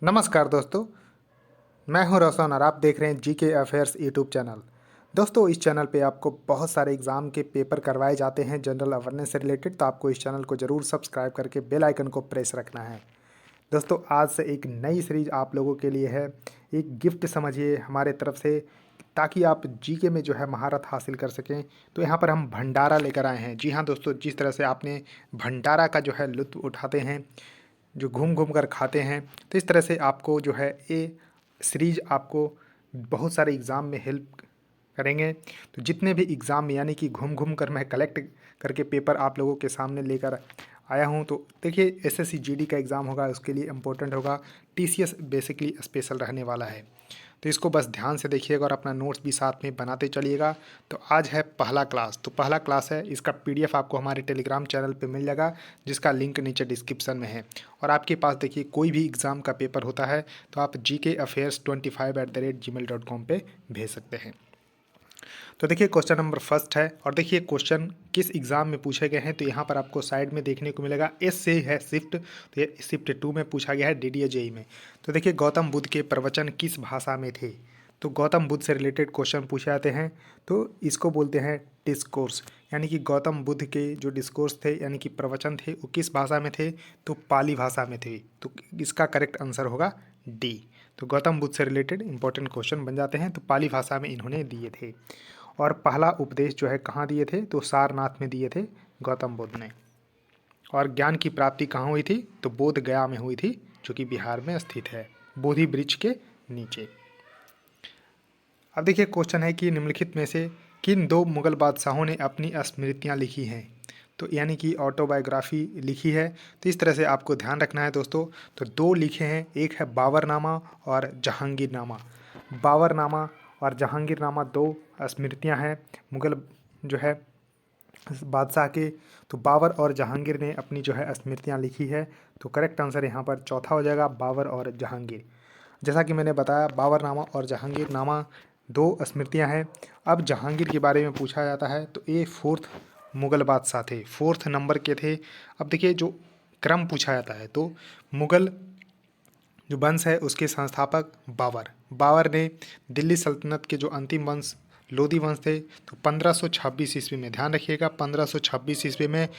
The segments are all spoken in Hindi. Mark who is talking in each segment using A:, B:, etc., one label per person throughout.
A: नमस्कार दोस्तों, मैं हूं रोशन और आप देख रहे हैं जीके अफेयर्स यूट्यूब चैनल। दोस्तों, इस चैनल पे आपको बहुत सारे एग्ज़ाम के पेपर करवाए जाते हैं जनरल अवेयरनेस से रिलेटेड, तो आपको इस चैनल को ज़रूर सब्सक्राइब करके बेल आइकन को प्रेस रखना है। दोस्तों, आज से एक नई सीरीज आप लोगों के लिए है, एक गिफ्ट समझिए हमारे तरफ से, ताकि आप जीके में जो है महारत हासिल कर सकें। तो यहाँ पर हम भंडारा लेकर आए हैं। जी हाँ दोस्तों, जिस तरह से आपने भंडारा का जो है लुत्फ़ उठाते हैं, जो घूम घूम कर खाते हैं, तो इस तरह से आपको जो है ये सीरीज आपको बहुत सारे एग्ज़ाम में हेल्प करेंगे। तो जितने भी एग्ज़ाम में, यानी कि घूम घूम कर मैं कलेक्ट करके पेपर आप लोगों के सामने लेकर आया हूँ। तो देखिए, एसएससी जीडी का एग्ज़ाम होगा, उसके लिए इम्पोर्टेंट होगा। टीसीएस बेसिकली स्पेशल रहने वाला है, तो इसको बस ध्यान से देखिएगा और अपना नोट्स भी साथ में बनाते चलिएगा। तो आज है पहला क्लास, तो पहला क्लास है, इसका पीडीएफ आपको हमारे टेलीग्राम चैनल पे मिल जाएगा, जिसका लिंक नीचे डिस्क्रिप्शन में है। और आपके पास देखिए कोई भी एग्ज़ाम का पेपर होता है तो आप gkaffairs25@gmail.com पे भेज सकते हैं। तो देखिए, क्वेश्चन नंबर फर्स्ट है, और देखिए क्वेश्चन किस एग्ज़ाम में पूछे गए हैं। तो यहाँ पर आपको साइड में देखने को मिलेगा एस से है शिफ्ट, तो ये शिफ्ट 2 में पूछा गया है डीडीए जेई में। तो देखिए, गौतम बुद्ध के प्रवचन किस भाषा में थे। तो गौतम बुद्ध से रिलेटेड क्वेश्चन पूछे जाते हैं, तो इसको बोलते हैं डिस्कोर्स, यानी कि गौतम बुद्ध के जो डिस्कोर्स थे, यानी कि प्रवचन थे, वो किस भाषा में थे। तो पाली भाषा में थे। तो इसका करेक्ट आंसर होगा डी। तो गौतम बुद्ध से रिलेटेड इंपॉर्टेंट क्वेश्चन बन जाते हैं, तो पाली भाषा में इन्होंने दिए थे। और पहला उपदेश जो है कहाँ दिए थे, तो सारनाथ में दिए थे गौतम बुद्ध ने। और ज्ञान की प्राप्ति कहाँ हुई थी, तो बोध गया में हुई थी, जो कि बिहार में स्थित है, बोधि वृक्ष के नीचे। अब देखिए, क्वेश्चन है कि निम्नलिखित में से किन दो मुगल बादशाहों ने अपनी स्मृतियाँ लिखी हैं। तो यानी कि ऑटोबायोग्राफी लिखी है। तो इस तरह से आपको ध्यान रखना है दोस्तों। तो दो लिखे हैं, एक है बाबरनामा और जहांगीरनामा। बाबरनामा और जहांगीरनामा दो स्मृतियां हैं मुगल जो है बादशाह के। तो बाबर और जहांगीर ने अपनी जो है स्मृतियां लिखी है। तो करेक्ट आंसर यहाँ पर चौथा हो जाएगा, बाबर और जहांगीर। जैसा कि मैंने बताया, बाबरनामा और जहांगीरनामा दो स्मृतियां हैं। अब जहांगीर के बारे में पूछा जाता है, तो ये फोर्थ मुगल बादशाह थे, फोर्थ नंबर के थे। अब देखिए, जो क्रम पूछा जाता है, तो मुगल जो वंश है उसके संस्थापक बाबर। बाबर ने दिल्ली सल्तनत के जो अंतिम वंश लोधी वंश थे, तो 1526 ईस्वी में, ध्यान रखिएगा, 1526 ईस्वी में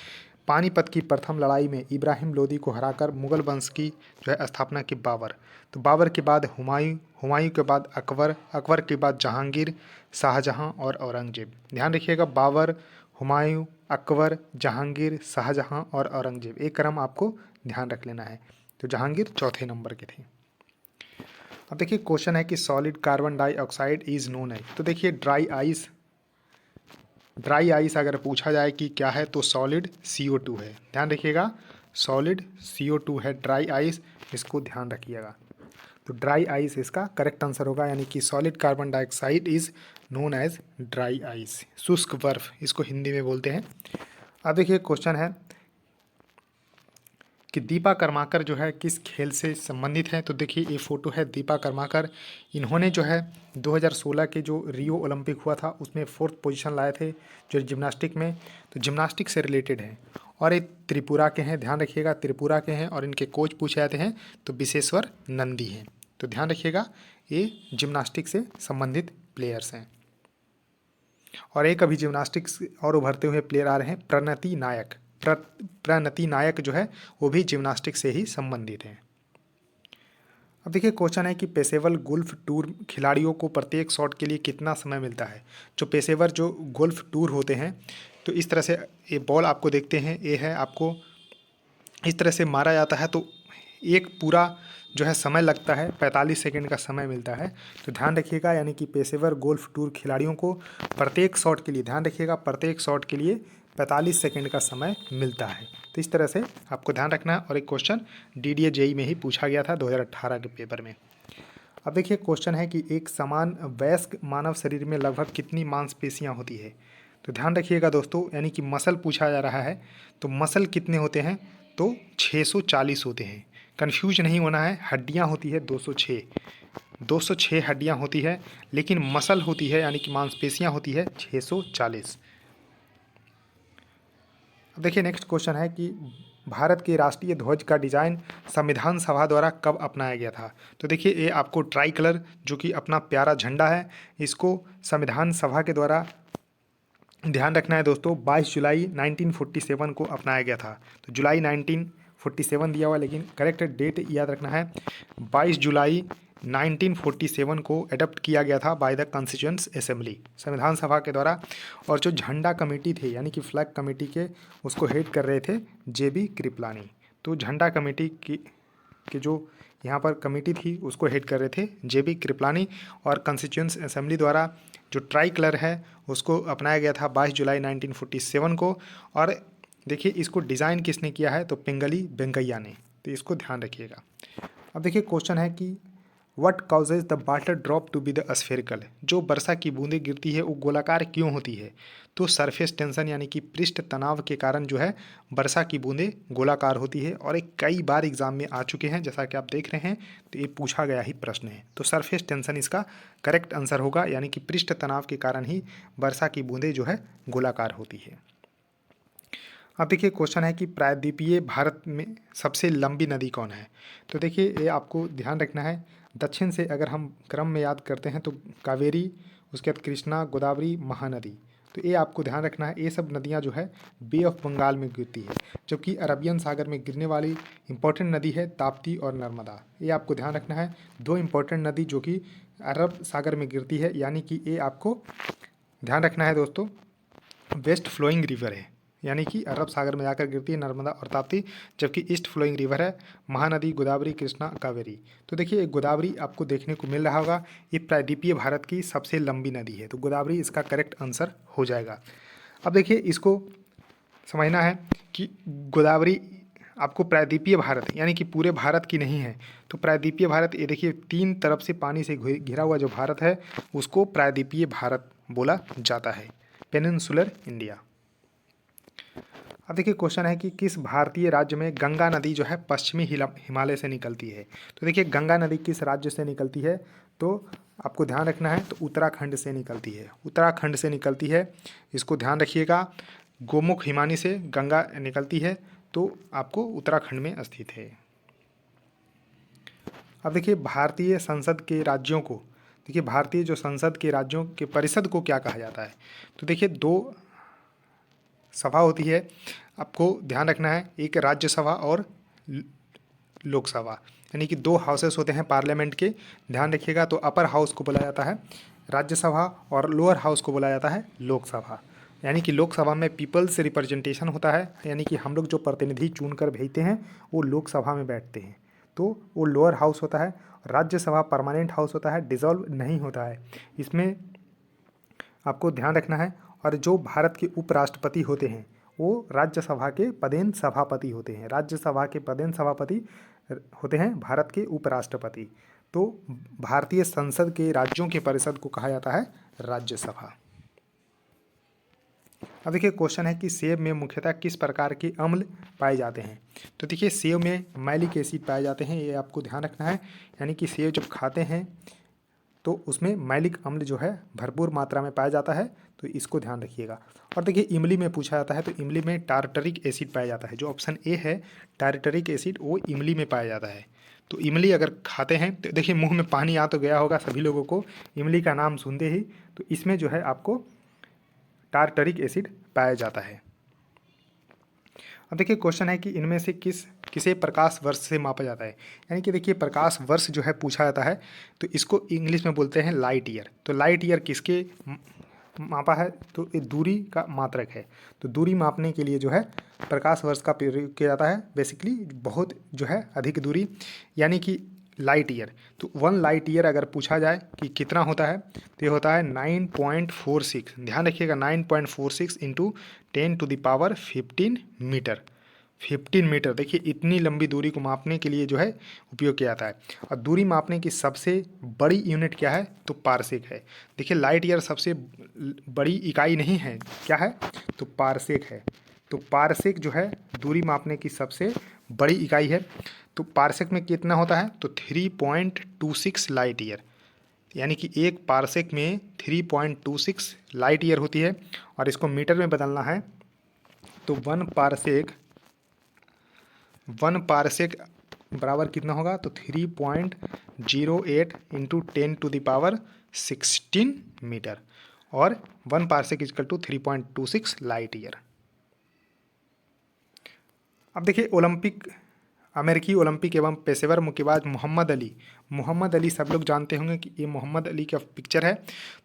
A: पानीपत की प्रथम लड़ाई में इब्राहिम लोदी को हराकर मुगल वंश की जो है स्थापना की बाबर। तो बाबर के बाद हुमायूं, हुमायूं के बाद अकबर, अकबर के बाद जहांगीर, शाहजहां और औरंगजेब। ध्यान रखिएगा, बाबर, हुमायूं, अकबर, जहांगीर, शाहजहां और औरंगजेब, एक क्रम आपको ध्यान रख लेना है। तो जहांगीर चौथे नंबर के थे। अब देखिए, क्वेश्चन है कि solid carbon dioxide is known as. तो देखिए, ड्राई आइस अगर पूछा जाए कि क्या है, तो सॉलिड CO2 है। ध्यान रखिएगा, सॉलिड CO2 है ड्राई आइस, इसको ध्यान रखिएगा। तो ड्राई आइस इसका करेक्ट आंसर होगा, यानी कि solid carbon dioxide is known as dry ice, शुष्क बर्फ इसको हिंदी में बोलते हैं। अब देखिए, क्वेश्चन है कि दीपा कर्माकर जो है किस खेल से संबंधित है। तो देखिए, ये फोटो है दीपा कर्माकर। इन्होंने जो है 2016 के जो रियो ओलंपिक हुआ था उसमें 4th पोजीशन लाए थे, जो जिम्नास्टिक में। तो जिम्नास्टिक से रिलेटेड है, और ये त्रिपुरा के हैं, ध्यान रखिएगा, त्रिपुरा के हैं। और इनके कोच पूछे जाते हैं, तो विशेश्वर नंदी हैं। तो ध्यान रखिएगा, ये जिम्नास्टिक से संबंधित प्लेयर्स हैं। और एक अभी जिम्नास्टिक्स और उभरते हुए प्लेयर आ रहे हैं, प्रणति नायक। प्रणति नायक जो है वो भी जिम्नास्टिक से ही संबंधित हैं। अब देखिए, क्वेश्चन है कि पेशेवर गोल्फ टूर खिलाड़ियों को प्रत्येक शॉट के लिए कितना समय मिलता है। जो पेशेवर जो गोल्फ टूर होते हैं, तो इस तरह से ये बॉल आपको देखते हैं, ये है, आपको इस तरह से मारा जाता है, तो एक पूरा जो है समय लगता है, 45 सेकंड का समय मिलता है। तो ध्यान रखिएगा, यानी कि पेशेवर गोल्फ टूर खिलाड़ियों को प्रत्येक शॉट के लिए, ध्यान रखिएगा, प्रत्येक शॉट के लिए 45 सेकंड का समय मिलता है। तो इस तरह से आपको ध्यान रखना है। और एक क्वेश्चन डीडीए जेई में ही पूछा गया था 2018 के पेपर में। अब देखिए, क्वेश्चन है कि एक समान वयस्क मानव शरीर में लगभग कितनी मांसपेशियां होती है। तो ध्यान रखिएगा दोस्तों, यानी कि मसल पूछा जा रहा है, तो मसल कितने होते हैं, तो 640 होते हैं। कन्फ्यूज नहीं होना है, हड्डियां होती है 206 हड्डियां होती है, लेकिन मसल होती है, यानी कि मांसपेशियां होती है 640। अब देखिए, नेक्स्ट क्वेश्चन है कि भारत के राष्ट्रीय ध्वज का डिजाइन संविधान सभा द्वारा कब अपनाया गया था? तो देखिए ये आपको ट्राई कलर जो कि अपना प्यारा झंडा है, इसको संविधान सभा के द्वारा ध्यान रखना है दोस्तों, 22 जुलाई 1947 को अपनाया गया था। तो जुलाई 1947 दिया हुआ, लेकिन करेक्ट डेट याद रखना है 22 जुलाई 1947 को अडॉप्ट किया गया था बाय द कॉन्स्टिट्यूएंट असेंबली, संविधान सभा के द्वारा। और जो झंडा कमेटी थे यानी कि फ्लैग कमेटी के, उसको हेड कर रहे थे JB कृपलानी। तो झंडा कमेटी की जो यहाँ पर कमेटी थी उसको हेड कर रहे थे JB कृपलानी। और कॉन्स्टिट्यूएंट असेंबली द्वारा जो ट्राई कलर है उसको अपनाया गया था 22 जुलाई 1947 को। और देखिए इसको डिज़ाइन किसने किया है? तो पिंगली वेंकैया ने। तो इसको ध्यान रखिएगा। अब देखिए क्वेश्चन है कि what causes the water drop to be the spherical? जो वर्षा की बूंदें गिरती है वो गोलाकार क्यों होती है? तो सरफेस टेंशन यानी कि पृष्ठ तनाव के कारण जो है वर्षा की बूंदें गोलाकार होती है। और एक कई बार एग्जाम में आ चुके हैं, जैसा कि आप देख रहे हैं, तो ये पूछा गया ही प्रश्न है। तो सरफेस टेंशन इसका करेक्ट आंसर होगा, यानी कि पृष्ठ तनाव के कारण ही वर्षा की बूंदें जो है गोलाकार होती है। अब देखिए क्वेश्चन है कि प्रायद्वीपीय भारत में सबसे लंबी नदी कौन है? तो देखिए ये आपको ध्यान रखना है, दक्षिण से अगर हम क्रम में याद करते हैं तो कावेरी, उसके बाद कृष्णा, गोदावरी, महानदी। तो ये आपको ध्यान रखना है, ये सब नदियाँ जो है बे ऑफ बंगाल में गिरती है, जबकि अरबियन सागर में गिरने वाली इंपॉर्टेंट नदी है ताप्ती और नर्मदा। ये आपको ध्यान रखना है, दो इंपॉर्टेंट नदी जो कि अरब सागर में गिरती है, यानी कि ये आपको ध्यान रखना है दोस्तों, वेस्ट फ्लोइंग रिवर है, यानी कि अरब सागर में जाकर गिरती है नर्मदा और ताप्ती, जबकि ईस्ट फ्लोइंग रिवर है महानदी, गोदावरी, कृष्णा, कावेरी। तो देखिए गोदावरी आपको देखने को मिल रहा होगा, ये प्रायद्वीपीय भारत की सबसे लंबी नदी है, तो गोदावरी इसका करेक्ट आंसर हो जाएगा। अब देखिए इसको समझना है कि गोदावरी आपको प्रायद्वीपीय भारत यानी कि पूरे भारत की नहीं है। तो प्रायद्वीपीय भारत, ये देखिए 3 तरफ से पानी से घिरा हुआ जो भारत है उसको प्रायद्वीपीय भारत बोला जाता है, पेनिनसुलर इंडिया। अब देखिए क्वेश्चन है कि किस भारतीय राज्य में गंगा नदी जो है पश्चिमी हिमालय से निकलती है? तो देखिए गंगा नदी किस राज्य से निकलती है? तो आपको ध्यान रखना है, तो उत्तराखंड से निकलती है, उत्तराखंड से निकलती है, इसको ध्यान रखिएगा। गोमुख हिमानी से गंगा निकलती है, तो आपको उत्तराखंड में स्थित है। अब देखिए भारतीय संसद के राज्यों को, देखिए भारतीय जो संसद के राज्यों के परिषद को क्या कहा जाता है? तो देखिए 2 सभा होती है, आपको ध्यान रखना है, एक राज्यसभा और लोकसभा, यानी कि 2 हाउसेस होते हैं पार्लियामेंट के, ध्यान रखिएगा। तो अपर हाउस को बोला जाता है राज्यसभा और लोअर हाउस को बोला जाता है लोकसभा। यानी कि लोकसभा में पीपल्स रिप्रेजेंटेशन होता है, यानी कि हम लोग जो प्रतिनिधि चुनकर भेजते हैं वो लोकसभा में बैठते हैं, तो वो लोअर हाउस होता है। राज्यसभा परमानेंट हाउस होता है, डिसॉल्व नहीं होता है, इसमें आपको ध्यान रखना है। और जो भारत के उपराष्ट्रपति होते हैं वो राज्यसभा के पदेन सभापति होते हैं, राज्यसभा के पदेन सभापति होते हैं भारत के उपराष्ट्रपति। तो भारतीय संसद के राज्यों के परिषद को कहा जाता है राज्यसभा। अब देखिए क्वेश्चन है कि सेब में मुख्यतः किस प्रकार के अम्ल पाए जाते हैं? तो देखिए सेब में मैलिक एसिड पाए जाते हैं, ये आपको ध्यान रखना है, यानी कि सेब जब खाते हैं तो उसमें मैलिक अम्ल जो है भरपूर मात्रा में पाया जाता है, तो इसको ध्यान रखिएगा। और देखिए इमली में पूछा जाता है, तो इमली में टार्टरिक एसिड पाया जाता है, जो ऑप्शन ए है टार्टरिक एसिड वो इमली में पाया जाता है। तो इमली अगर खाते हैं तो देखिए मुंह में पानी आ तो गया होगा सभी लोगों को इमली का नाम सुनते ही, तो इसमें जो है आपको टार्टरिक एसिड पाया जाता है। अब देखिए क्वेश्चन है कि इनमें से किसे प्रकाश वर्ष से मापा जाता है? यानी कि देखिए प्रकाश वर्ष जो है पूछा जाता है, तो इसको इंग्लिश में बोलते हैं लाइट ईयर। तो लाइट ईयर किसके मापा है? तो ये दूरी का मात्रक है, तो दूरी मापने के लिए जो है प्रकाश वर्ष का प्रयोग किया जाता है, बेसिकली बहुत जो है अधिक दूरी, यानी कि लाइट ईयर। तो 1 लाइट ईयर अगर पूछा जाए कि कितना होता है, तो ये होता है 9.46, ध्यान रखिएगा 9.46 इंटू 10⁻15 मीटर, 15 मीटर। देखिए इतनी लंबी दूरी को मापने के लिए जो है उपयोग किया जाता है। और दूरी मापने की सबसे बड़ी यूनिट क्या है? तो पारसेक है। देखिए लाइट ईयर सबसे बड़ी इकाई नहीं है, क्या है? तो पारसेक है। तो पारसेक जो है दूरी मापने की सबसे बड़ी इकाई है। तो पारसेक में कितना होता है? तो 3.26 लाइट ईयर, यानी कि एक पारसेक में 3.26 लाइट ईयर होती है। और इसको मीटर में बदलना है तो 1 पारसेक 1 पारसेक बराबर कितना होगा, तो 3.08 इंटू 10⁻16 मीटर, और 1 parsec equal to 3.26 light year. अब देखिए अमेरिकी ओलंपिक एवं पेशेवर मुक्केबाज मोहम्मद अली सब लोग जानते होंगे कि ये मोहम्मद अली का पिक्चर है।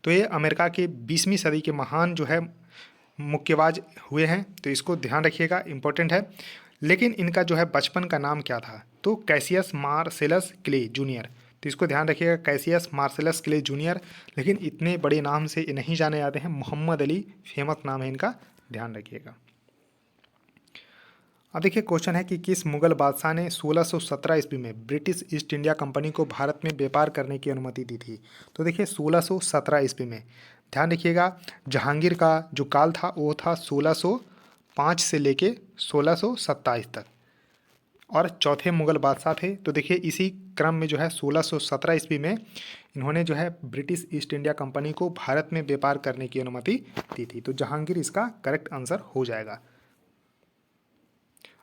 A: तो ये अमेरिका के 20वीं सदी के महान जो है मुक्केबाज हुए हैं, तो इसको ध्यान रखिएगा, इम्पोर्टेंट है। लेकिन इनका जो है बचपन का नाम क्या था, तो कैसियस मार्सेलस क्ले जूनियर। तो इसको ध्यान रखिएगा, कैसियस मार्सेलस क्ले जूनियर। लेकिन इतने बड़े नाम से ये नहीं जाने जाते हैं, मोहम्मद अली फेमस नाम है इनका, ध्यान रखिएगा। अब देखिए क्वेश्चन है कि किस मुगल बादशाह ने 1617 ईस्वी में ब्रिटिश ईस्ट इंडिया कंपनी को भारत में व्यापार करने की अनुमति दी थी। तो देखिए 1617 ईस्वी में, ध्यान रखिएगा, जहांगीर का जो काल था वो था 1605 से लेके 1627 तक, और चौथे मुगल बादशाह थे। तो देखिए इसी क्रम में जो है 1617 ईस्वी में इन्होंने जो है ब्रिटिश ईस्ट इंडिया कंपनी को भारत में व्यापार करने की अनुमति दी थी। तो जहांगीर इसका करेक्ट आंसर हो जाएगा।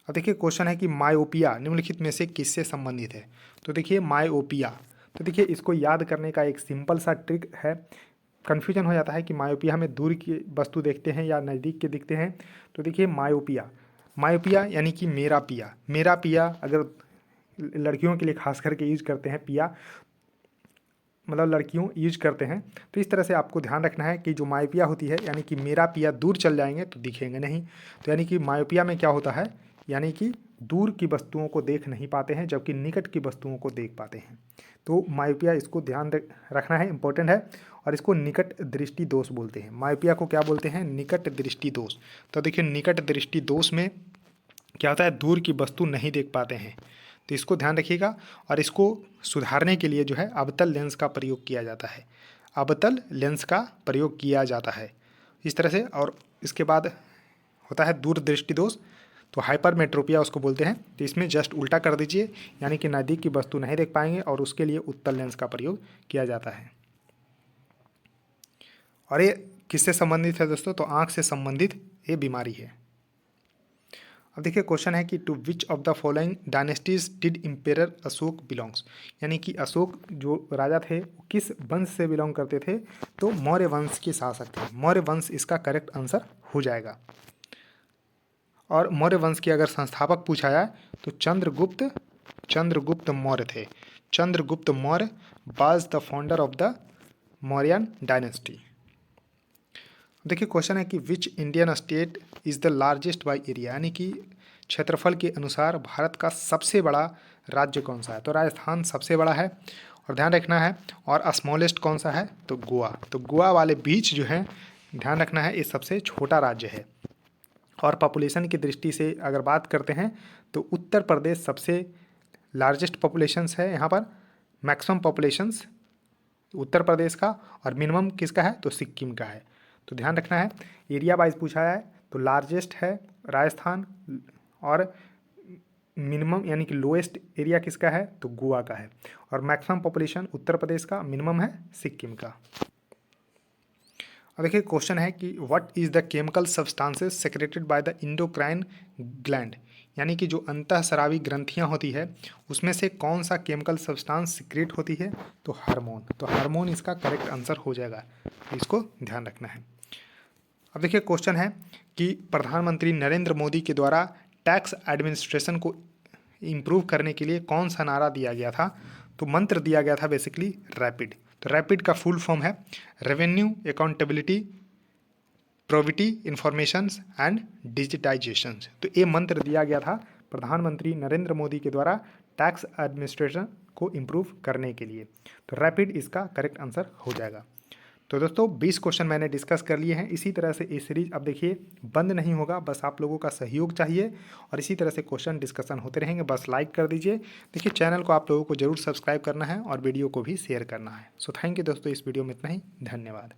A: अब देखिए क्वेश्चन है कि मायोपिया निम्नलिखित में से किससे संबंधित है। तो देखिए मायोपिया, तो देखिए इसको याद करने का एक सिंपल सा ट्रिक है। कन्फ्यूजन हो जाता है कि मायोपिया हमें दूर की वस्तु देखते हैं या नज़दीक के दिखते हैं। तो देखिए मायोपिया यानी कि मेरा पिया अगर लड़कियों के लिए खास करके यूज करते हैं, पिया मतलब लड़कियों यूज करते हैं। तो इस तरह से आपको ध्यान रखना है कि जो मायोपिया होती है, यानी कि मेरा पिया दूर चल जाएंगे तो दिखेंगे नहीं। तो यानी कि मायोपिया में क्या होता है, यानी कि दूर की वस्तुओं को देख नहीं पाते हैं, जबकि निकट की वस्तुओं को देख पाते हैं। तो मायोपिया, इसको ध्यान रखना है, इंपॉर्टेंट है। और इसको निकट दृष्टि दोष बोलते हैं। मायोपिया को क्या बोलते हैं, निकट दृष्टि दोष। तो देखिए निकट दृष्टि दोष में क्या होता है, दूर की वस्तु नहीं देख पाते हैं। तो इसको ध्यान रखिएगा, और इसको सुधारने के लिए जो है अवतल लेंस का प्रयोग किया जाता है, अवतल लेंस का प्रयोग किया जाता है इस तरह से। और इसके बाद होता है दूर दृष्टि दोष, तो हाइपरमेट्रोपिया उसको बोलते हैं। तो इसमें जस्ट उल्टा कर दीजिए, यानी कि नज़दीक की वस्तु नहीं देख पाएंगे, और उसके लिए उत्तल लेंस का प्रयोग किया जाता है। और ये किससे संबंधित है दोस्तों, तो आँख से संबंधित ये बीमारी है। अब देखिए क्वेश्चन है कि to which of the following dynasties did emperor Ashoka belongs, यानी कि अशोक जो राजा थे वो किस वंश से बिलोंग करते थे, तो मौर्य वंश के शासक थे। मौर्य वंश इसका करेक्ट आंसर हो जाएगा। और मौर्य वंश के अगर संस्थापक पूछा जाए तो चंद्रगुप्त मौर्य थे। Chandragupta Maurya was the founder of the Mauryan dynasty. देखिए क्वेश्चन है कि which Indian state is the largest by area, यानी कि क्षेत्रफल के अनुसार भारत का सबसे बड़ा राज्य कौन सा है। तो राजस्थान सबसे बड़ा है, और ध्यान रखना है। और स्मॉलेस्ट कौन सा है, तो गोवा। तो गोवा वाले बीच जो है ध्यान रखना है, ये सबसे छोटा राज्य है। और पॉपुलेशन की दृष्टि से अगर बात करते हैं तो उत्तर प्रदेश सबसे लार्जेस्ट पॉपुलेशंस है यहाँ पर, मैक्सिमम पॉपुलेशंस उत्तर प्रदेश का, और मिनिमम किसका है, तो सिक्किम का है। तो ध्यान रखना है, एरिया वाइज पूछा है तो लार्जेस्ट है राजस्थान, और मिनिमम यानी कि लोएस्ट एरिया किसका है, तो गोवा का है। और मैक्सिमम पॉपुलेशन उत्तर प्रदेश का, मिनिमम है सिक्किम का। अब देखिए क्वेश्चन है कि what is the chemical substances secreted by the endocrine gland, यानी कि जो अंतःस्रावी ग्रंथियां होती है उसमें से कौन सा केमिकल सब्सटेंस सिक्रेट होती है, तो हार्मोन। तो हार्मोन इसका करेक्ट आंसर हो जाएगा, इसको ध्यान रखना है। अब देखिए क्वेश्चन है कि प्रधानमंत्री नरेंद्र मोदी के द्वारा टैक्स एडमिनिस्ट्रेशन को इम्प्रूव करने के लिए कौन सा नारा दिया गया था, तो मंत्र दिया गया था बेसिकली रैपिड। तो रैपिड का फुल फॉर्म है revenue accountability probity informations and digitisation. तो ये मंत्र दिया गया था प्रधानमंत्री नरेंद्र मोदी के द्वारा टैक्स एडमिनिस्ट्रेशन को इम्प्रूव करने के लिए। तो रैपिड इसका करेक्ट आंसर हो जाएगा। तो दोस्तों 20 क्वेश्चन मैंने डिस्कस कर लिए हैं। इसी तरह से ये सीरीज अब देखिए बंद नहीं होगा, बस आप लोगों का सहयोग चाहिए, और इसी तरह से क्वेश्चन डिस्कशन होते रहेंगे। बस लाइक कर दीजिए। देखिए चैनल को आप लोगों को जरूर सब्सक्राइब करना है और वीडियो को भी शेयर करना है। सो थैंक यू दोस्तों, इस वीडियो में इतना ही, धन्यवाद।